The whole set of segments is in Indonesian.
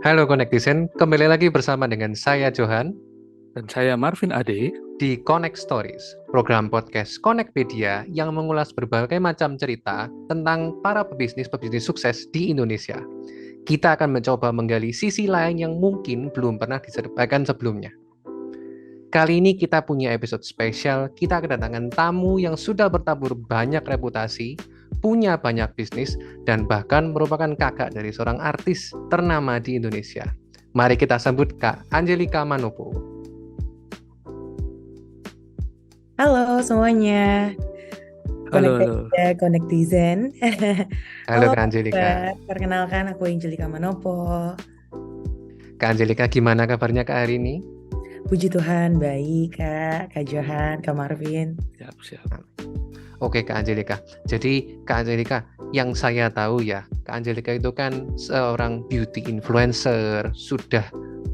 Halo Connectizen, kembali lagi bersama dengan saya Johan Dan saya Marvin Ade. di Connect Stories, program podcast Connectpedia yang mengulas berbagai macam cerita tentang para pebisnis sukses di Indonesia. Kita akan mencoba menggali sisi lain yang mungkin belum pernah disampaikan sebelumnya. Kali ini kita punya episode spesial, kita kedatangan tamu yang sudah bertabur banyak reputasi, punya banyak bisnis, dan bahkan merupakan kakak dari seorang artis ternama di Indonesia. Mari kita sambut Kak Angelika Manopo. Halo semuanya, Halo. Connectizen. Halo Halo Kak Angelika. perkenalkan aku Angelika Manopo. Kak Angelika, gimana kabarnya Kak hari ini? Puji Tuhan, baik Kak Johan, Kak Marvin. Siap. Oke Kak Angelika, jadi Kak Angelika, yang saya tahu ya, Kak Angelika itu kan seorang beauty influencer, sudah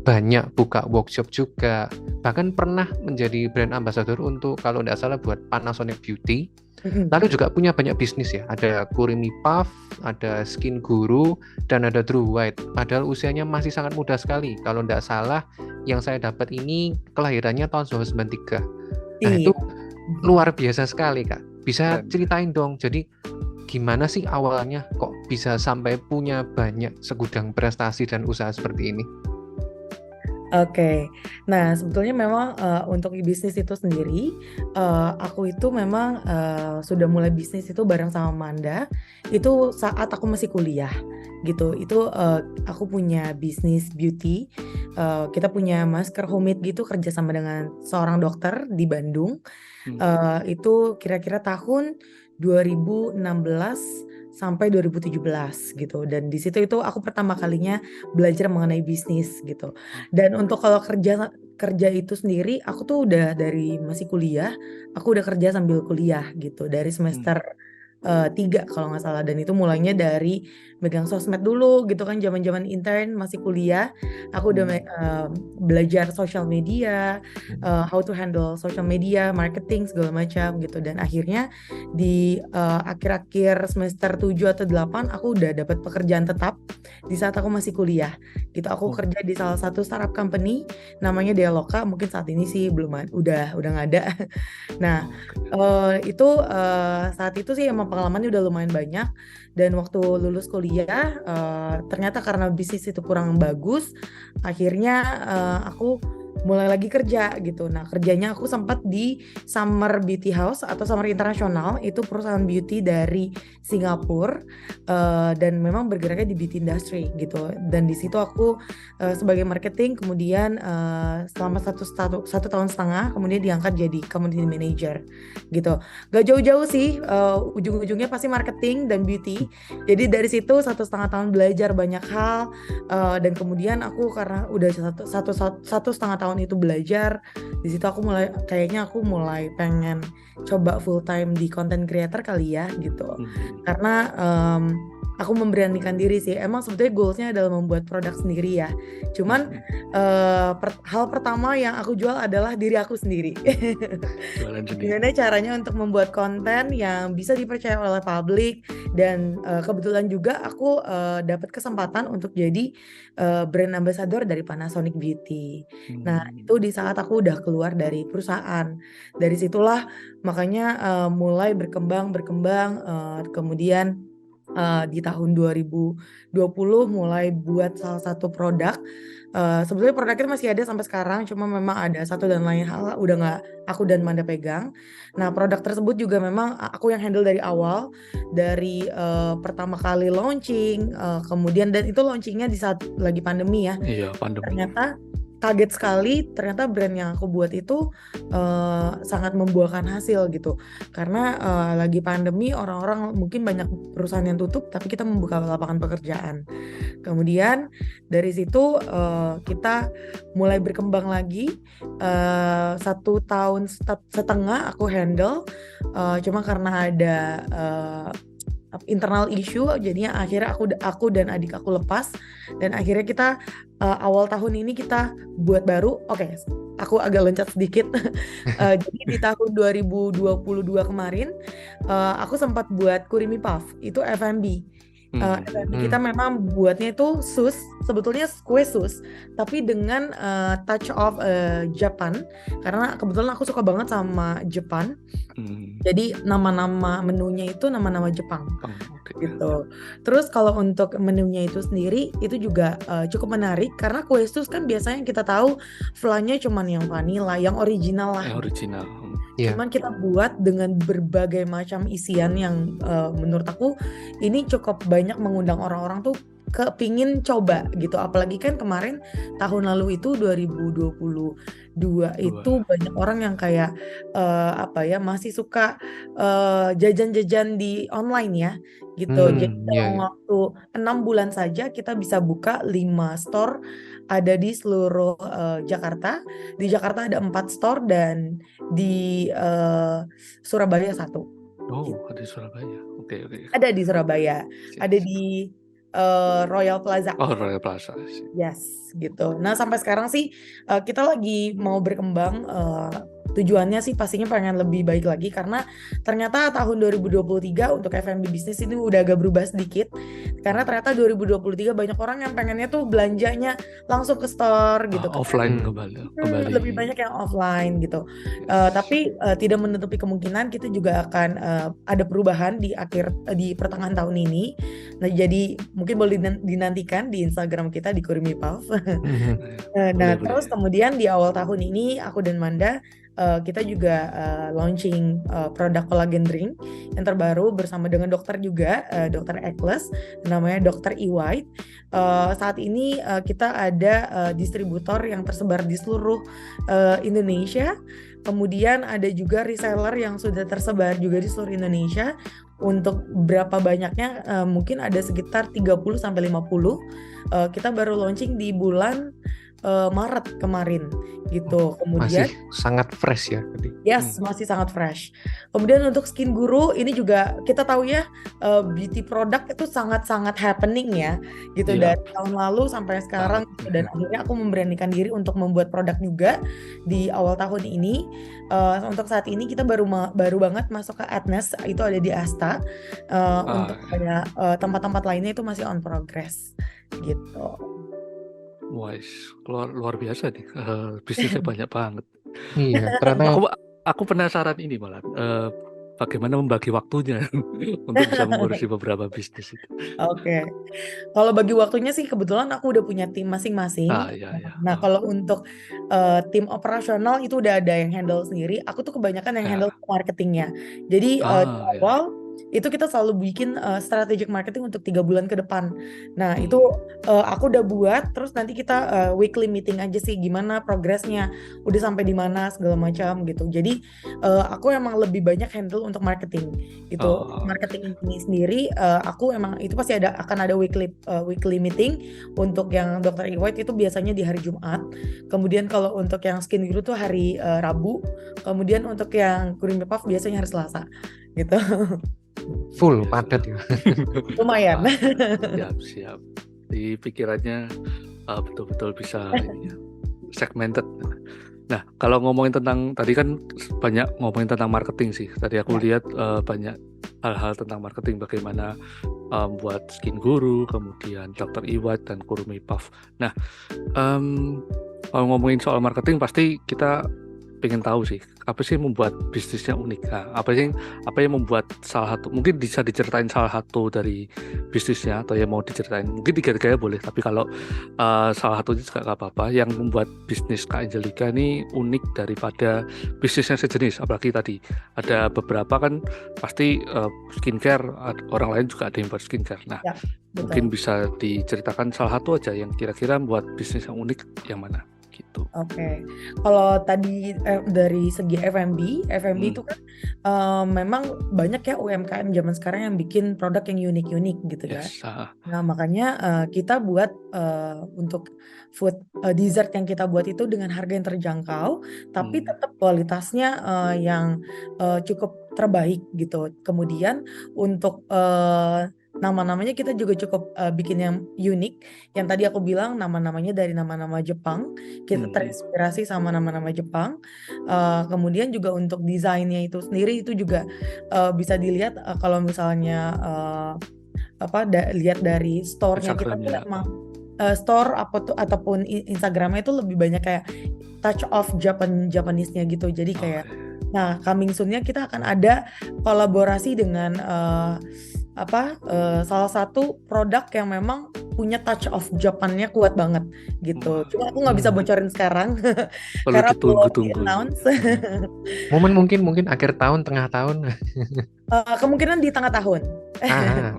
banyak buka workshop juga, bahkan pernah menjadi brand ambassador untuk, kalau tidak salah, buat Panasonic Beauty. Lalu juga punya banyak bisnis ya, ada Kurimi Puff, ada Skin Guru, dan ada True White. Padahal usianya masih sangat muda sekali. Kalau tidak salah, yang saya dapat ini kelahirannya tahun 1993. Nah itu luar biasa sekali Kak. Bisa ceritain dong, jadi gimana sih awalnya kok bisa sampai punya banyak segudang prestasi dan usaha seperti ini? Oke, nah sebetulnya memang untuk bisnis itu sendiri, aku itu memang sudah mulai bisnis itu bareng sama Manda, itu saat aku masih kuliah gitu. Itu aku punya bisnis beauty, kita punya masker homemade gitu kerja sama dengan seorang dokter di Bandung. Itu kira-kira tahun 2016 sampai 2017 gitu, dan di situ itu aku pertama kalinya belajar mengenai bisnis gitu. Dan untuk kalau kerja itu sendiri, aku tuh udah dari masih kuliah, aku udah kerja sambil kuliah gitu dari semester 3 kalau nggak salah, dan itu mulainya dari megang sosmed dulu gitu kan, zaman-zaman intern masih kuliah, aku udah belajar social media, how to handle social media, marketing segala macam gitu, dan akhirnya di akhir-akhir semester 7 atau 8 aku udah dapat pekerjaan tetap di saat aku masih kuliah gitu. Aku kerja di salah satu startup company namanya Dealoka, mungkin saat ini sih belum udah nggak ada. Nah, itu saat itu sih emang pengalamannya udah lumayan banyak, dan waktu lulus kuliah ternyata karena bisnis itu kurang bagus, akhirnya aku mulai lagi kerja gitu. Nah, kerjanya aku sempat di Summer Beauty House atau Summer International, itu perusahaan beauty dari Singapura, dan memang bergeraknya di beauty industry gitu. Dan di situ aku sebagai marketing, kemudian selama satu tahun setengah kemudian diangkat jadi community manager gitu. Gak jauh-jauh sih, ujung-ujungnya pasti marketing dan beauty. Jadi dari situ 1,5 tahun belajar banyak hal, dan kemudian aku karena udah satu setengah tahun itu belajar, di situ aku mulai pengen coba full time di content creator kali ya gitu. Karena aku memberanikan diri sih. Emang sebetulnya goalsnya adalah membuat produk sendiri ya. Cuman hal pertama yang aku jual adalah diri aku sendiri. Gimana caranya untuk membuat konten yang bisa dipercaya oleh publik, dan kebetulan juga aku dapat kesempatan untuk jadi brand ambassador dari Panasonic Beauty. Nah, itu di saat aku udah keluar dari perusahaan. Dari situlah makanya mulai berkembang, kemudian di tahun 2020 mulai buat salah satu produk. Sebetulnya produk itu masih ada sampai sekarang, cuma memang ada satu dan lain hal udah nggak aku dan Manda pegang. Nah, produk tersebut juga memang aku yang handle dari awal, dari pertama kali launching, kemudian, dan itu launchingnya di saat lagi pandemi ya. Iya, pandemi. Ternyata kaget sekali, ternyata brand yang aku buat itu sangat membuahkan hasil gitu. Karena lagi pandemi, orang-orang mungkin banyak perusahaan yang tutup, tapi kita membuka lapangan pekerjaan. Kemudian dari situ kita mulai berkembang lagi. 1,5 tahun aku handle, cuma karena ada internal issue, jadinya akhirnya aku dan adik aku lepas, dan akhirnya kita awal tahun ini kita buat baru. Oke, aku agak loncat sedikit. Jadi di tahun 2022 kemarin aku sempat buat Kurimi Puff, itu F&B. F&B kita memang buatnya itu sus, sebetulnya kue sus, tapi dengan touch of Japan, karena kebetulan aku suka banget sama Jepang. Jadi nama-nama menunya itu nama-nama Jepang gitu. Terus kalau untuk menunya itu sendiri itu juga cukup menarik karena kue sus kan biasanya kita tahu flannya cuman yang vanilla, yang original lah. Original. Cuman kita buat dengan berbagai macam isian yang menurut aku ini cukup banyak mengundang orang-orang tuh kepingin coba gitu. Apalagi kan kemarin tahun lalu itu 2022 itu banyak orang yang kayak masih suka jajan-jajan di online ya gitu. Jadi dalam waktu 6 bulan saja kita bisa buka 5 store ada di seluruh Jakarta. Di Jakarta ada 4 store dan di Surabaya 1. Oh, ada di Surabaya. Oke. Ada di Surabaya. Ada di Royal Plaza. Oh, Royal Plaza. Yes, gitu. Nah, sampai sekarang sih kita lagi mau berkembang. Tujuannya sih pastinya pengen lebih baik lagi karena ternyata tahun 2023 untuk F&B bisnis ini udah agak berubah sedikit karena ternyata 2023 banyak orang yang pengennya tuh belanjanya langsung ke store gitu kan. Offline kembali. Lebih banyak yang offline gitu. Tapi tidak menutupi kemungkinan kita juga akan ada perubahan di pertengahan tahun ini. Nah, jadi mungkin boleh dinantikan di Instagram kita di Kurimi Puff. Nah, terus kemudian di awal tahun ini aku dan Manda kita juga launching produk collagen drink yang terbaru bersama dengan dokter juga, dokter Ekles, namanya Dr. E. White. Saat ini kita ada distributor yang tersebar di seluruh Indonesia. Kemudian ada juga reseller yang sudah tersebar juga di seluruh Indonesia. Untuk berapa banyaknya mungkin ada sekitar 30-50. Kita baru launching di bulan Maret kemarin gitu. Kemudian masih sangat fresh ya. Yes, masih sangat fresh. Kemudian untuk Skin Guru ini juga kita tahu ya beauty product itu sangat-sangat happening ya gitu dari tahun lalu sampai sekarang gitu. Dan akhirnya aku memberanikan diri untuk membuat produk juga di awal tahun ini. Untuk saat ini kita baru banget masuk ke Adnes, itu ada di Asta. Untuk tempat-tempat lainnya itu masih on progress gitu. Wah, luar biasa nih. Bisnisnya banyak banget. Iya, ternyata aku penasaran ini malah bagaimana membagi waktunya untuk bisa mengurusi beberapa bisnis itu. Oke. Kalau bagi waktunya sih kebetulan aku udah punya tim masing-masing. Nah, kalau untuk tim operasional itu udah ada yang handle sendiri. Aku tuh kebanyakan yang handle marketingnya. Jadi di awal itu kita selalu bikin strategic marketing untuk 3 bulan ke depan. Nah, itu aku udah buat, terus nanti kita weekly meeting aja sih gimana progresnya, udah sampai di mana segala macam gitu. Jadi aku emang lebih banyak handle untuk marketing gitu. Marketing ini sendiri aku emang itu pasti akan ada weekly meeting. Untuk yang Dr. E. White itu biasanya di hari Jumat. Kemudian kalau untuk yang Skin Guru tuh hari Rabu. Kemudian untuk yang Kurimi Puff biasanya hari Selasa gitu. Full padat ya. Lumayan. Siap. Di pikirannya betul-betul bisa segmented. Nah, kalau ngomongin tentang tadi kan banyak ngomongin tentang marketing sih. Tadi aku lihat banyak hal-hal tentang marketing, bagaimana buat Skin Guru, kemudian Dr. E. White dan Kurimi Puff. Nah, kalau ngomongin soal marketing pasti kita pengen tahu sih apa sih membuat bisnisnya unik. Nah, apa yang membuat salah satu, mungkin bisa diceritain salah satu dari bisnisnya atau yang mau diceritain, mungkin 3-3 boleh, tapi kalau salah satunya juga nggak apa-apa, yang membuat bisnis Kak Angelica ini unik daripada bisnisnya sejenis. Apalagi tadi ada beberapa kan pasti skincare, orang lain juga ada yang buat skincare. Nah, mungkin bisa diceritakan salah satu aja yang kira-kira membuat bisnis yang unik yang mana gitu. Oke. Kalau tadi dari segi F&B itu kan memang banyak ya UMKM zaman sekarang yang bikin produk yang unik-unik gitu ya. Nah, makanya kita buat untuk food dessert yang kita buat itu dengan harga yang terjangkau, tapi tetap kualitasnya yang cukup terbaik gitu. Kemudian untuk nama-namanya kita juga cukup bikin yang unik. Yang tadi aku bilang nama-namanya dari nama-nama Jepang. Kita terinspirasi sama nama-nama Jepang. Kemudian juga untuk desainnya itu sendiri itu juga bisa dilihat kalau misalnya lihat dari store-nya kita tuh Instagramnya. emang store ataupun Instagramnya itu lebih banyak kayak touch of Japanese-nya gitu. Jadi kayak Oke. nah coming soon-nya kita akan ada kolaborasi dengan salah satu produk yang memang punya touch of Japan-nya kuat banget gitu. Wah, Cuma aku nggak bisa Hmm. bocorin sekarang perlu karena belum ditunggu-tunggu. di-announce. Momen mungkin akhir tahun, tengah tahun. Kemungkinan di tengah tahun.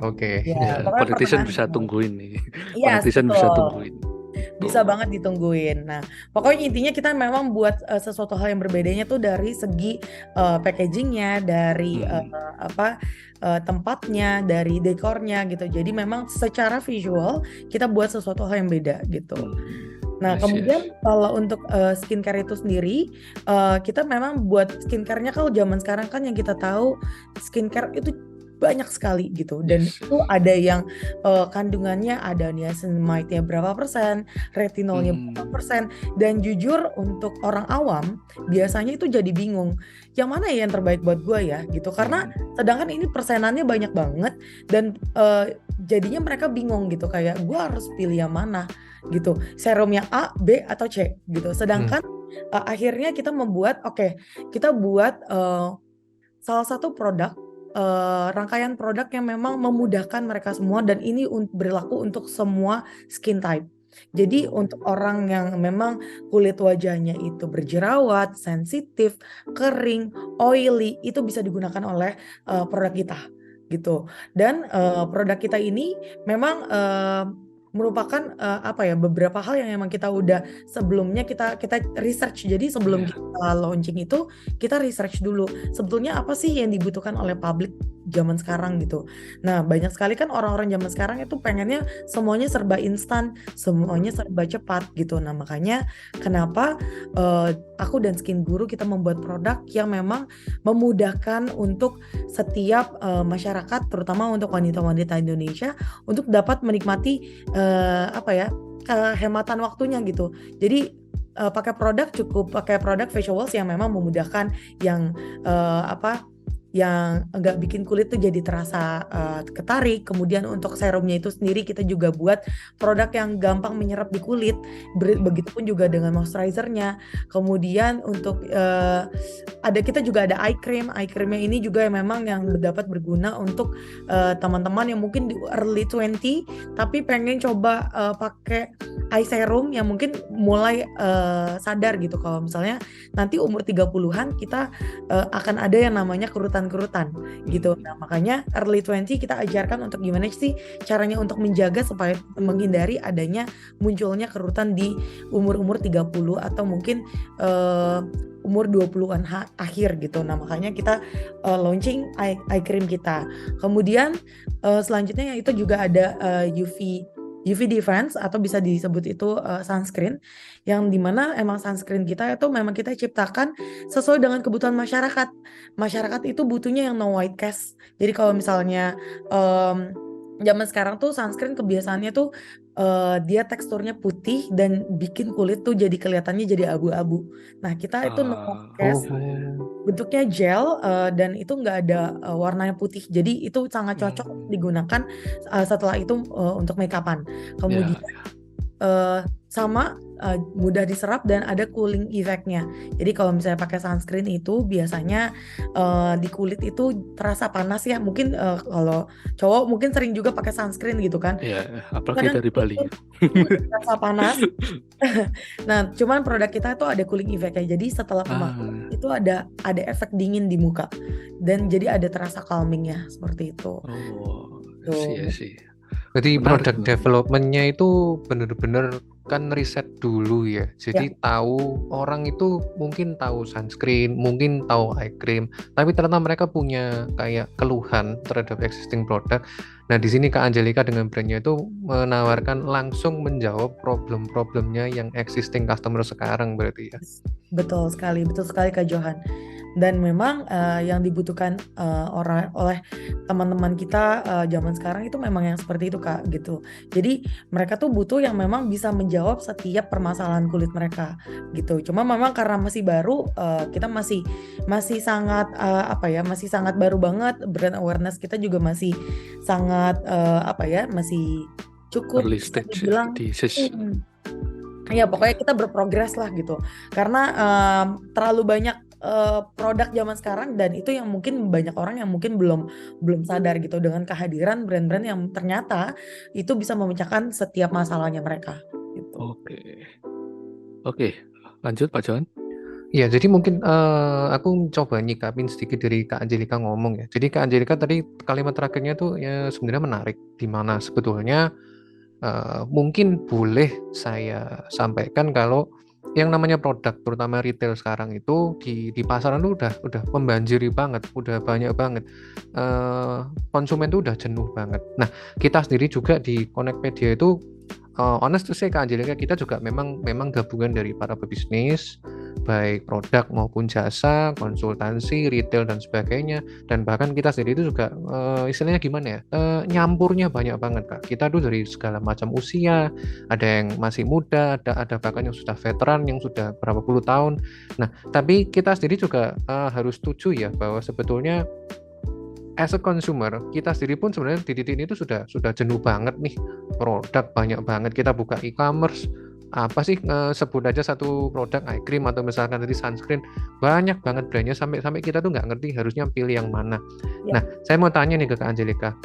Oke. Ya, Ya, pokoknya netizen pertengahan bisa tahun. tungguin nih. Yes, Netizen bisa betul. tungguin. Bisa Tuh. banget ditungguin. Nah, pokoknya intinya kita memang buat sesuatu hal yang berbedanya tuh dari segi packagingnya, dari tempatnya, dari dekornya gitu. Jadi memang secara visual kita buat sesuatu hal yang beda gitu. Nah, Yes, kemudian yes. kalau untuk skincare itu sendiri, kita memang buat skincare-nya kalau zaman sekarang kan yang kita tahu skincare itu banyak sekali gitu. Dan Yes, itu yes. ada yang kandungannya ada niacinamide-nya berapa persen, retinolnya berapa persen. Dan jujur untuk orang awam biasanya itu jadi bingung. Yang mana ya yang terbaik buat gue ya gitu. Karena sedangkan ini persenannya banyak banget dan jadinya mereka bingung gitu kayak gue harus pilih yang mana gitu, serum yang A, B atau C gitu. Sedangkan akhirnya kita membuat kita buat salah satu produk rangkaian produk yang memang memudahkan mereka semua dan ini berlaku untuk semua skin type. Jadi untuk orang yang memang kulit wajahnya itu berjerawat, sensitif, kering, oily itu bisa digunakan oleh produk kita gitu. Dan produk kita ini memang merupakan beberapa hal yang memang kita udah sebelumnya kita research. Jadi sebelum kita launching itu kita research dulu sebetulnya apa sih yang dibutuhkan oleh publik zaman sekarang gitu. Nah, banyak sekali kan orang-orang zaman sekarang itu pengennya semuanya serba instan, semuanya serba cepat gitu. Nah, makanya kenapa aku dan Skin Guru kita membuat produk yang memang memudahkan untuk setiap masyarakat, terutama untuk wanita-wanita Indonesia untuk dapat menikmati kehematan waktunya gitu. Jadi pakai produk facial wash yang memang memudahkan, yang yang enggak bikin kulit tuh jadi terasa ketarik. Kemudian untuk serumnya itu sendiri kita juga buat produk yang gampang menyerap di kulit. Begitupun juga dengan moisturizernya. Kemudian untuk kita juga ada eye cream. Eye creamnya ini juga yang memang yang dapat berguna untuk teman-teman yang mungkin di early 20 tapi pengen coba pakai eye serum yang mungkin mulai sadar gitu kalau misalnya nanti umur 30-an kita akan ada yang namanya kerutan gitu. Nah, makanya early 20 kita ajarkan untuk gimana sih caranya untuk menjaga supaya menghindari adanya munculnya kerutan di umur-umur 30 atau mungkin umur 20-an akhir gitu. Nah, makanya kita launching eye cream kita. Kemudian selanjutnya itu juga ada UV defense atau bisa disebut itu sunscreen, yang dimana emang sunscreen kita itu memang kita ciptakan sesuai dengan kebutuhan masyarakat. Masyarakat itu butuhnya yang no white cast. Jadi kalau misalnya zaman sekarang tuh sunscreen kebiasaannya tuh dia teksturnya putih dan bikin kulit tuh jadi kelihatannya jadi abu-abu. Nah, kita itu no white cast, bentuknya gel dan itu nggak ada warnanya putih. Jadi itu sangat cocok digunakan setelah itu untuk make up-an. Kemudian sama mudah diserap dan ada cooling effect-nya. Jadi kalau misalnya pakai sunscreen itu biasanya di kulit itu terasa panas ya. Mungkin kalau cowok mungkin sering juga pakai sunscreen gitu kan. Iya, apalagi dari Bali. Terasa panas. Nah, cuman produk kita itu ada cooling effect-nya. Jadi setelah pemakaian itu ada efek dingin di muka dan jadi ada terasa calming-nya seperti itu. Sih. Jadi produk development-nya itu benar-benar kan riset dulu ya. Jadi tahu orang itu mungkin tahu sunscreen, mungkin tahu eye cream, tapi ternyata mereka punya kayak keluhan terhadap existing produk. Nah, di sini Kak Angelika dengan brandnya itu menawarkan langsung menjawab problem-problemnya yang existing customer sekarang berarti ya. betul sekali Kak Johan. Dan memang yang dibutuhkan oleh teman-teman kita zaman sekarang itu memang yang seperti itu Kak gitu. Jadi mereka tuh butuh yang memang bisa menjawab setiap permasalahan kulit mereka gitu. Cuma memang karena masih baru, kita masih sangat masih sangat baru banget, brand awareness kita juga masih sangat masih cukup Early bisa stage ya, dibilang. di Ya pokoknya kita berprogres lah gitu. Karena terlalu banyak produk zaman sekarang, dan itu yang mungkin banyak orang yang mungkin belum sadar gitu dengan kehadiran brand-brand yang ternyata itu bisa memecahkan setiap masalahnya mereka gitu. Oke, lanjut Pak Johan. Ya, jadi mungkin aku coba nyikapin sedikit dari Kak Angelika ngomong ya. Jadi Kak Angelika tadi kalimat terakhirnya tuh ya sebenarnya menarik, di mana sebetulnya mungkin boleh saya sampaikan kalau yang namanya produk, terutama retail sekarang itu di pasaran tuh udah membanjiri banget, udah banyak banget. Konsumen tuh udah jenuh banget. Nah, kita sendiri juga di Connectpedia itu honest to say Kak Angelika, kita juga memang gabungan dari para pebisnis, baik produk maupun jasa, konsultansi, retail dan sebagainya. Dan bahkan kita sendiri itu juga istilahnya gimana ya, nyampurnya banyak banget Kak. Kita tuh dari segala macam usia, ada yang masih muda, ada bahkan yang sudah veteran, yang sudah berapa puluh tahun. Nah, tapi kita sendiri juga harus setuju ya bahwa sebetulnya as a consumer, kita sendiri pun sebenarnya di titik ini tuh sudah jenuh banget nih, produk banyak banget. Kita buka e-commerce, apa sih sebut aja satu produk eye cream atau misalkan tadi sunscreen, banyak banget brandnya sampai kita tuh nggak ngerti harusnya pilih yang mana. Ya. Nah, saya mau tanya nih ke Kak Angelika,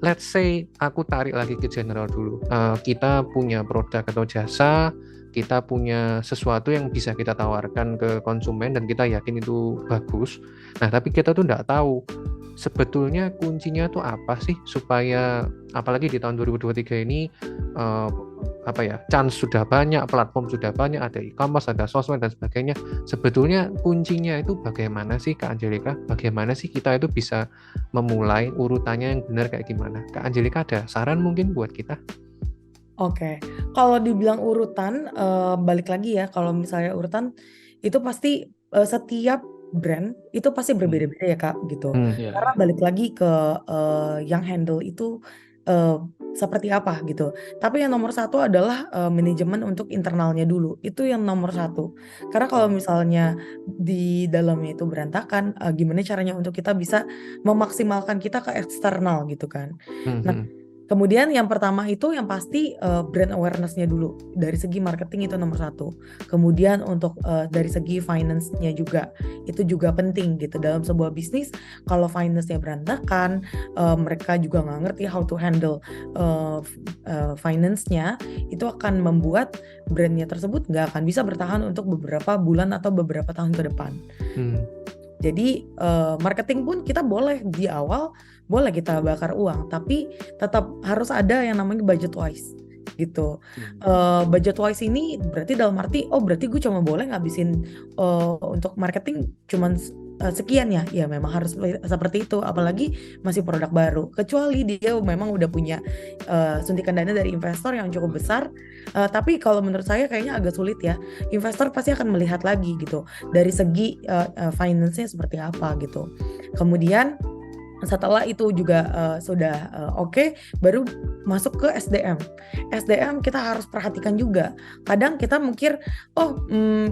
let's say aku tarik lagi ke general dulu. Kita punya produk atau jasa, kita punya sesuatu yang bisa kita tawarkan ke konsumen dan kita yakin itu bagus. Nah, tapi kita tuh nggak tahu sebetulnya kuncinya tuh apa sih supaya, apalagi di tahun 2023 ini, chance sudah banyak, platform sudah banyak, ada e-commerce, ada sosmed dan sebagainya. Sebetulnya kuncinya itu bagaimana sih Kak Angelika? Bagaimana sih kita itu bisa memulai urutannya yang benar kayak gimana? Kak Angelika ada saran mungkin buat kita? Oke, kalau dibilang urutan, balik lagi ya, kalau misalnya urutan itu pasti setiap brand itu pasti berbeda-beda ya Kak gitu. Karena balik lagi ke yang handle itu seperti apa gitu. Tapi yang nomor satu adalah manajemen untuk internalnya dulu. Itu yang nomor satu. Karena kalau misalnya di dalamnya itu berantakan, gimana caranya untuk kita bisa memaksimalkan kita ke eksternal gitu kan. Nah, kemudian yang pertama itu yang pasti brand awareness-nya dulu. Dari segi marketing itu nomor satu. Kemudian untuk dari segi finance-nya juga, itu juga penting gitu. Dalam sebuah bisnis, kalau finance-nya berantakan, mereka juga nggak ngerti how to handle finance-nya, itu akan membuat brand-nya tersebut nggak akan bisa bertahan untuk beberapa bulan atau beberapa tahun ke depan. Jadi marketing pun kita boleh di awal, boleh kita bakar uang, tapi tetap harus ada yang namanya budget wise gitu. Budget wise ini berarti dalam arti, berarti gue cuma boleh ngabisin untuk marketing cuman sekian ya. Ya memang harus seperti itu, apalagi masih produk baru. Kecuali dia memang udah punya suntikan dana dari investor yang cukup besar. Tapi kalau menurut saya kayaknya agak sulit ya. Investor pasti akan melihat lagi gitu dari segi finance-nya seperti apa gitu. Kemudian setelah itu juga sudah oke, baru masuk ke SDM. SDM kita harus perhatikan juga. Kadang kita mikir,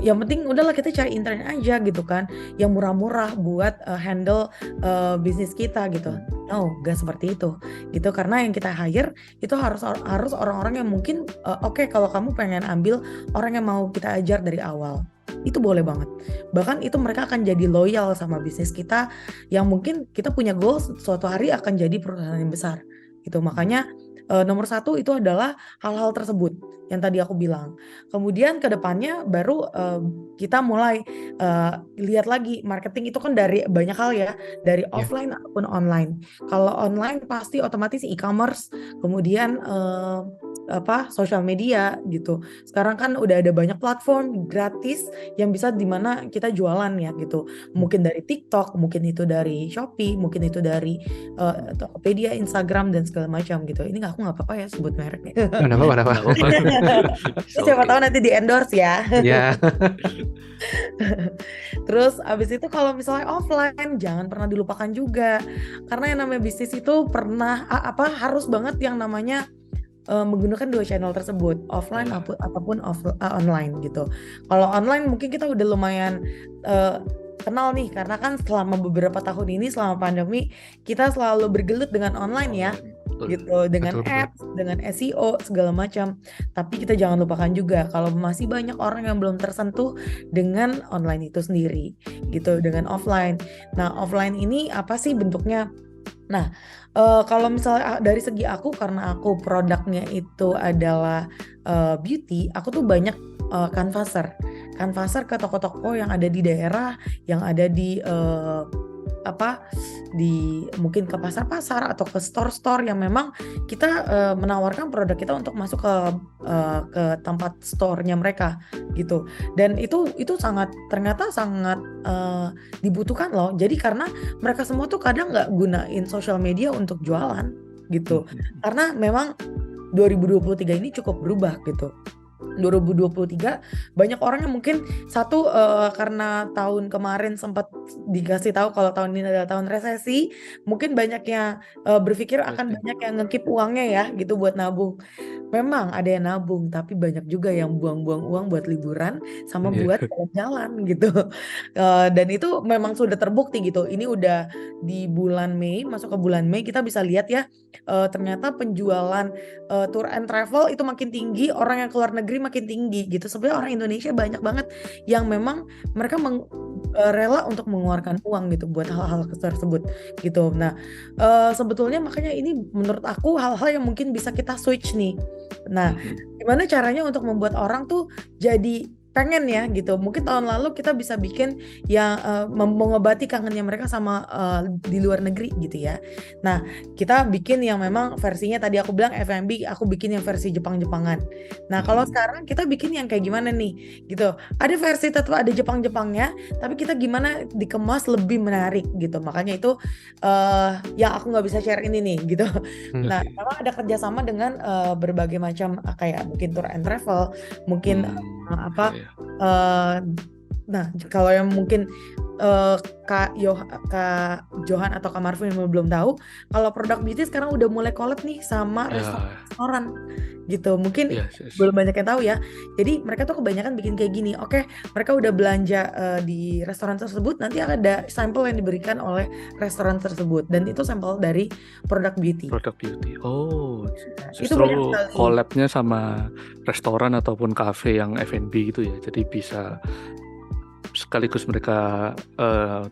yang penting udahlah kita cari intern aja gitu kan, yang murah-murah buat handle bisnis kita gitu. No, gak seperti itu gitu. Karena yang kita hire itu harus orang-orang yang mungkin oke, kalau kamu pengen ambil orang yang mau kita ajar dari awal, itu boleh banget. Bahkan itu mereka akan jadi loyal sama bisnis kita, yang mungkin kita punya goals suatu hari akan jadi perusahaan yang besar gitu. Makanya nomor satu itu adalah hal-hal tersebut yang tadi aku bilang. Kemudian ke depannya baru kita mulai lihat lagi marketing itu kan dari banyak hal ya, dari offline ataupun online. Kalau online pasti otomatis e-commerce, kemudian social media gitu. Sekarang kan udah ada banyak platform gratis yang bisa dimana kita jualan ya gitu. Mungkin dari TikTok, mungkin itu dari Shopee, mungkin itu dari Tokopedia, Instagram dan segala macam gitu. Ini aku nggak apa-apa ya sebut merek. Oh, nggak apa-apa, nggak Nggak apa-apa. apa-apa. Ya, siapa Oke. tahu nanti di endorse ya. Ya, Terus abis itu kalau misalnya offline jangan pernah dilupakan juga, karena yang namanya bisnis itu harus banget yang namanya menggunakan dua channel tersebut, offline Ya. ataupun online gitu. Kalau online mungkin kita udah lumayan kenal nih, karena kan selama beberapa tahun ini selama pandemi kita selalu bergelut dengan online ya, Betul. gitu, dengan betul. apps, dengan SEO segala macam. Tapi kita jangan lupakan juga kalau masih banyak orang yang belum tersentuh dengan online itu sendiri, gitu, dengan offline. Nah, offline ini apa sih bentuknya? Nah, kalau misalnya dari segi aku, karena aku produknya itu adalah beauty, aku tuh banyak canvasser ke toko-toko yang ada di daerah, yang ada di mungkin ke pasar-pasar atau ke store-store yang memang kita menawarkan produk kita untuk masuk ke tempat store-nya mereka gitu. Dan itu ternyata sangat dibutuhkan loh. Jadi karena mereka semua tuh kadang nggak gunain social media untuk jualan gitu. Karena memang 2023 ini cukup berubah gitu. 2023 banyak orang yang mungkin karena tahun kemarin sempat dikasih tahu kalau tahun ini adalah tahun resesi, mungkin banyaknya berpikir akan banyak yang nge-keep uangnya ya gitu buat nabung. Memang ada yang nabung, tapi banyak juga yang buang-buang uang buat liburan sama buat jalan-jalan gitu. Dan itu memang sudah terbukti gitu. Ini udah di bulan Mei, masuk ke bulan Mei, kita bisa lihat ya, ternyata penjualan tour and travel itu makin tinggi, orang yang keluar negeri makin tinggi gitu. Sebenarnya orang Indonesia banyak banget yang memang mereka rela untuk mengeluarkan uang gitu buat hal-hal tersebut gitu. Nah, sebetulnya makanya ini menurut aku hal-hal yang mungkin bisa kita switch nih. Nah, gimana caranya untuk membuat orang tuh jadi pengen ya gitu. Mungkin tahun lalu kita bisa bikin yang mengobati kangennya mereka sama di luar negeri gitu ya. Nah, kita bikin yang memang versinya tadi aku bilang F&B, aku bikin yang versi Jepang-Jepangan. Nah, kalau sekarang kita bikin yang kayak gimana nih gitu. Ada versi tetap ada Jepang-Jepangnya, tapi kita gimana dikemas lebih menarik gitu. Makanya itu yang aku nggak bisa share ini nih gitu. Nah, memang ada kerjasama dengan berbagai macam kayak mungkin tour and travel, mungkin nah kalau yang mungkin Kak Johan atau Kak Marvin yang belum tahu, kalau produk beauty sekarang udah mulai collab nih sama restoran gitu. Mungkin belum banyak yang tahu ya. Jadi mereka tuh kebanyakan bikin kayak gini. Oke, mereka udah belanja di restoran tersebut, nanti ada sampel yang diberikan oleh restoran tersebut, dan itu sampel dari produk beauty. Oh, Itu banyak justru sekali. collab-nya sama restoran ataupun cafe yang F&B gitu ya. Jadi bisa sekaligus mereka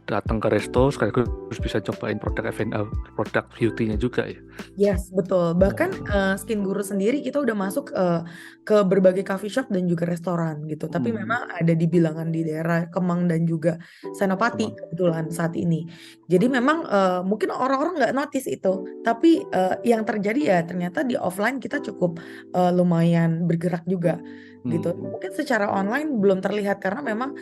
datang ke resto, sekaligus bisa cobain produk beauty-nya juga ya. Yes, betul. Bahkan Skin Guru sendiri kita udah masuk ke berbagai coffee shop dan juga restoran gitu. Tapi memang ada di bilangan di daerah Kemang dan juga Senopati kebetulan saat ini. Jadi memang mungkin orang-orang nggak notice itu. Tapi yang terjadi ya ternyata di offline kita cukup lumayan bergerak juga gitu. Mungkin secara online belum terlihat karena memang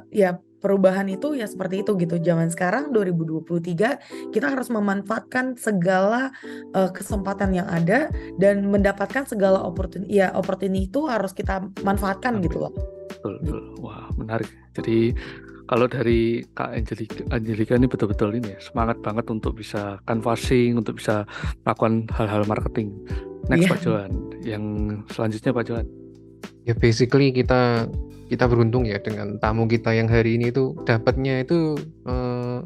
ya perubahan itu ya seperti itu gitu. Zaman sekarang 2023 kita harus memanfaatkan segala kesempatan yang ada dan mendapatkan segala opportunity itu harus kita manfaatkan gitu loh. Betul. Wah, menarik. Jadi kalau dari Kak Angelika ini betul-betul ini ya, semangat banget untuk bisa canvassing, untuk bisa melakukan hal-hal marketing. Next Pak Johan, yang selanjutnya Pak Johan. Ya basically kita beruntung ya dengan tamu kita yang hari ini tuh dapatnya itu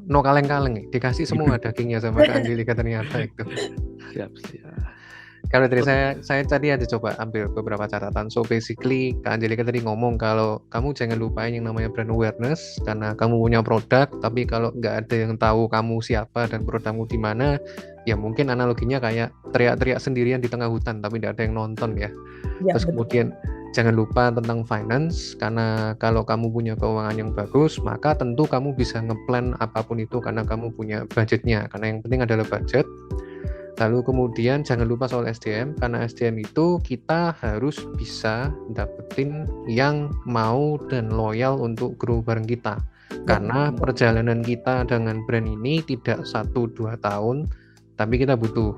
no kaleng-kaleng, dikasih semua dagingnya sama Kak Angelika ternyata itu. Siap. Kalau dari saya tadi ada coba ambil beberapa catatan. So basically Kak Angelika tadi ngomong kalau kamu jangan lupain yang namanya brand awareness, karena kamu punya produk tapi kalau nggak ada yang tahu kamu siapa dan produkmu di mana, ya mungkin analoginya kayak teriak-teriak sendirian di tengah hutan tapi nggak ada yang nonton ya. Terus kemudian jangan lupa tentang finance, karena kalau kamu punya keuangan yang bagus maka tentu kamu bisa ngeplan apapun itu karena kamu punya budgetnya, karena yang penting adalah budget. Lalu kemudian jangan lupa soal SDM, karena SDM itu kita harus bisa dapetin yang mau dan loyal untuk grow bareng kita. Karena perjalanan kita dengan brand ini tidak 1-2 tahun, tapi kita butuh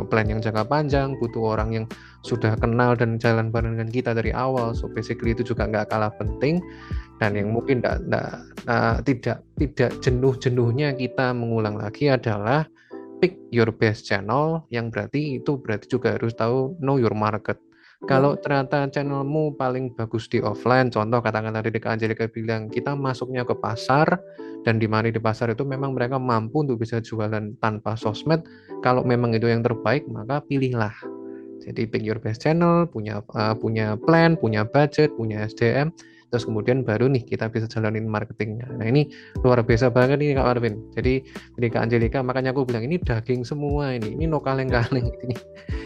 plan yang jangka panjang, butuh orang yang sudah kenal dan jalan bareng dengan kita dari awal. So basically itu juga nggak kalah penting, dan yang mungkin tidak jenuh-jenuhnya kita mengulang lagi adalah pick your best channel, yang berarti juga harus tahu know your market. Kalau ternyata channelmu paling bagus di offline, contoh katakan tadi Kak Angelika bilang kita masuknya ke pasar, dan di mana di pasar itu memang mereka mampu untuk bisa jualan tanpa sosmed. Kalau memang itu yang terbaik, maka pilihlah. Jadi pick your best channel, punya plan, punya budget, punya SDM, terus kemudian baru nih kita bisa jalanin marketingnya. Nah ini luar biasa banget nih Kak Marvin. Jadi Kak Angelika, makanya aku bilang ini daging semua, ini no kaleng-kaleng. Ini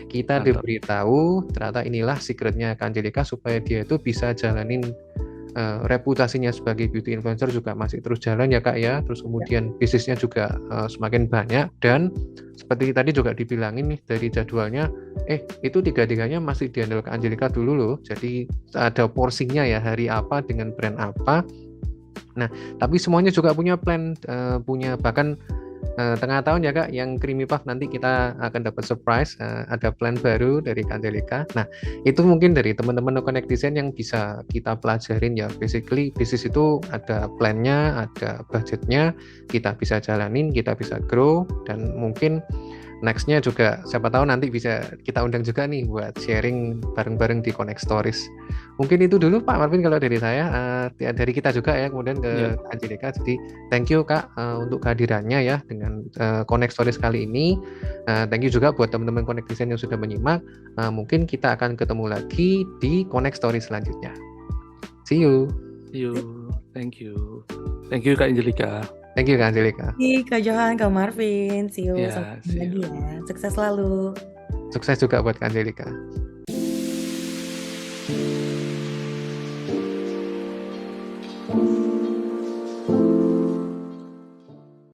kita diberitahu ternyata inilah secretnya Kak Angelika supaya dia itu bisa jalanin reputasinya sebagai beauty influencer juga masih terus jalan ya Kak ya. Terus kemudian bisnisnya juga semakin banyak, dan seperti tadi juga dibilangin nih dari jadwalnya, itu tiga-tiganya masih dihandle Kak Angelika dulu loh. Jadi ada porsinya ya, hari apa dengan brand apa. Nah tapi semuanya juga punya plan, punya bahkan tengah tahun ya Kak, yang Creamy Puff nanti kita akan dapat surprise, ada plan baru dari Kak Angelika. Nah itu mungkin dari teman-teman No Connect Design yang bisa kita pelajarin ya. Basically bisnis itu ada plannya, ada budgetnya, kita bisa jalanin, kita bisa grow, dan mungkin nextnya juga siapa tahu nanti bisa kita undang juga nih buat sharing bareng-bareng di Connect Stories. Mungkin itu dulu Pak Marvin kalau dari saya, dari kita juga ya, kemudian ke Angelika. Jadi thank you Kak untuk kehadirannya ya dengan Connect Stories kali ini. Thank you juga buat teman-teman Connect Design yang sudah menyimak. Mungkin kita akan ketemu lagi di Connect Stories selanjutnya. See you. Thank you Kak Angelika. Thank you Kak Angelika. Kak Johan, Kak Marvin. See you sampai lagi ya. Sukses selalu. Sukses juga buat Kak Angelika.